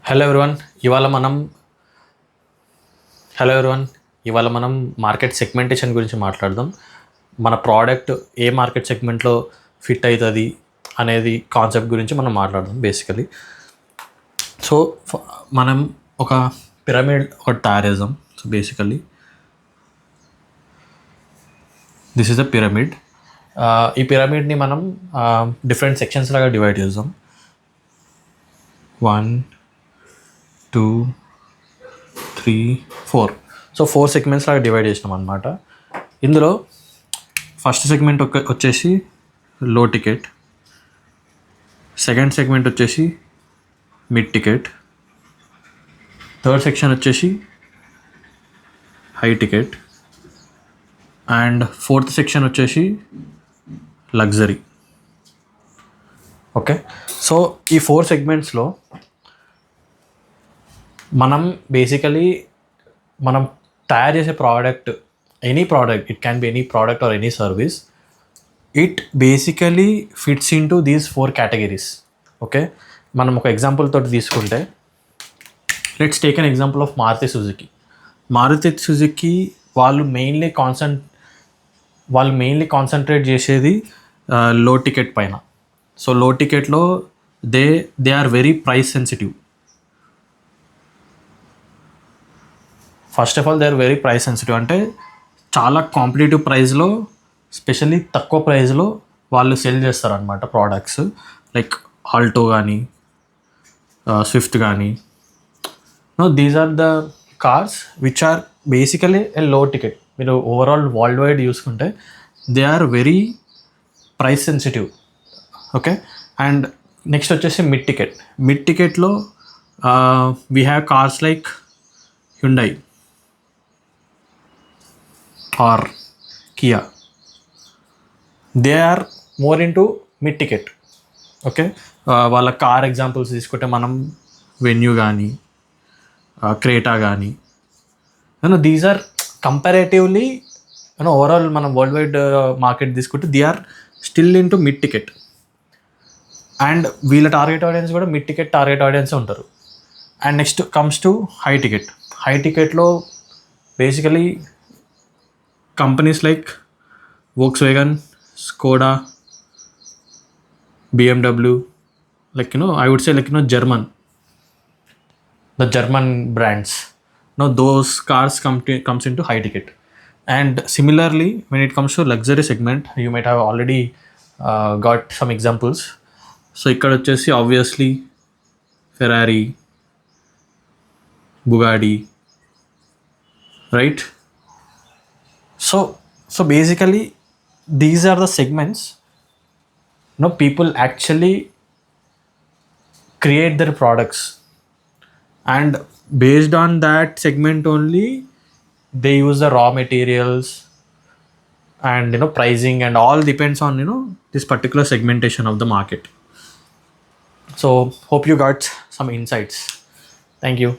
Hello everyone ఇవాళ మనం hello everyone ఇవాళ మనం మార్కెట్ సెగ్మెంటేషన్ గురించి మాట్లాడదాం. మన ప్రోడక్ట్ ఏ మార్కెట్ సెగ్మెంట్లో ఫిట్ అవుతుంది అనేది కాన్సెప్ట్ గురించి మనం మాట్లాడదాం బేసికలీ. సో మనం ఒక పిరమిడ్ ఒకటి తయారు చేద్దాం. So basically this is a pyramid. ఈ పిరమిడ్ని మనం డిఫరెంట్ సెక్షన్స్ లాగా డివైడ్ చేద్దాం. 1 2 3 4. సో 4 సెగ్మెంట్స్ లాగా డివైడ్ చేసినాం అనమాట. ఇందులో ఫస్ట్ సెగ్మెంట్ వచ్చేసి లో టికెట్, సెకండ్ సెగ్మెంట్ వచ్చేసి మిడ్ టికెట్, థర్డ్ సెక్షన్ వచ్చేసి high ticket and fourth section వచ్చేసి లగ్జరీ. ఓకే, సో ఈ 4 సెగ్మెంట్స్లో మనం బేసికలీ మనం తయారు చేసే product, any product, it can be any product or any service, it basically fits in to these 4 categories. Okay, మనం ఒక ఎగ్జాంపుల్ తోటి తీసుకుంటే let's take an example of Maruti Suzuki. Maruti Suzuki వాళ్ళు మెయిన్లీ కాన్సన్ట్రేట్ చేసేది లో టికెట్ పైన. So low టికెట్లో they are very price sensitive. First of all they are very price sensitive అంటే చాలా కాంపిటేటివ్ ప్రైస్లో, స్పెషల్లీ తక్కువ ప్రైస్లో వాళ్ళు సెల్ చేస్తారనమాట ప్రోడక్ట్స్. లైక్ ఆల్టో కానీ స్విఫ్ట్ కానీ. These are the cars which are basically a low ticket. మీరు ఓవరాల్ వరల్డ్ వైడ్ చూసుకుంటే they are very price sensitive. Okay, and next వచ్చేసి మిడ్ టికెట్. మిడ్ టికెట్లో we have cars like Hyundai or Kia. They are more into mid ticket. Okay, వాళ్ళ car examples తీసుకుంటే మనం Venue కానీ Creta కానీ, these are comparatively overall మనం world wide market తీసుకుంటే they are still into mid ticket. And వీళ్ళ target audience కూడా mid ticket target audience ఉంటారు. And next comes to high ticket. High టికెట్లో basically companies like Volkswagen, Skoda, BMW, like I would say German, the German brands. Those cars comes into high ticket. And similarly, when it comes to luxury segment, you might have already got some examples. So ikkada vachesi obviously Ferrari, Bugatti, right? So basically these are the segments people actually create their products, and based on that segment only they use the raw materials and pricing and all depends on this particular segmentation of the market. So hope you got some insights. Thank you.